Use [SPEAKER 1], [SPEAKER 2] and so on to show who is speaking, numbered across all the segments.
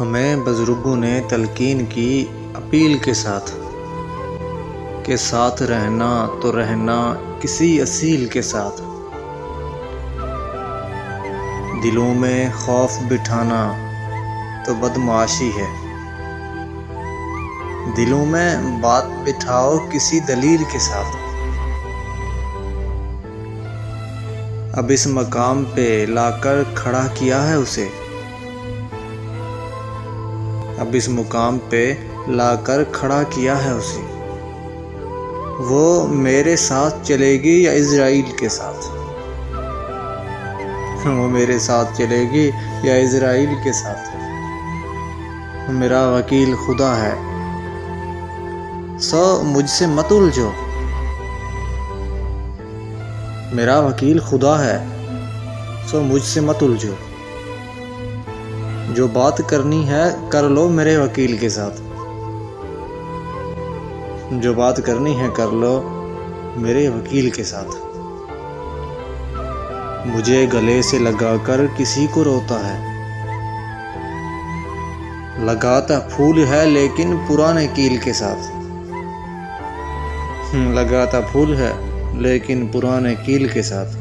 [SPEAKER 1] ہمیں بزرگوں نے تلقین کی اپیل کے ساتھ کہ ساتھ رہنا تو رہنا کسی اصیل کے ساتھ، دلوں میں خوف بٹھانا تو بدمعاشی ہے، دلوں میں بات بٹھاؤ کسی دلیل کے ساتھ۔ اب اس مقام پہ لا کر کھڑا کیا ہے اسے، اب اس مقام پہ لا کر کھڑا کیا ہے اسے، وہ میرے ساتھ چلے گی یا اسرائیل کے ساتھ؟ وہ میرے ساتھ چلے گی یا اسرائیل کے ساتھ؟ میرا وکیل خدا ہے، سو مجھ سے مت الجھو۔ میرا وکیل خدا ہے، سو مجھ سے مت الجھو۔ جو بات کرنی ہے کر لو میرے وکیل کے ساتھ، جو بات کرنی ہے کر لو میرے وکیل کے ساتھ۔ مجھے گلے سے لگا کر کسی کو روتا ہے، لگاتا پھول ہے لیکن پرانے کیل کے ساتھ، لگاتا پھول ہے لیکن پرانے کیل کے ساتھ۔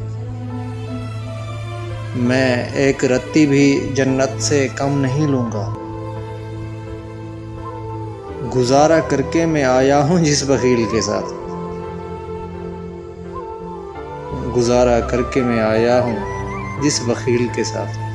[SPEAKER 1] میں ایک رتی بھی جنت سے کم نہیں لوں گا، گزارا کر کے میں آیا ہوں جس بخیل کے ساتھ، گزارا کر کے میں آیا ہوں جس بخیل کے ساتھ۔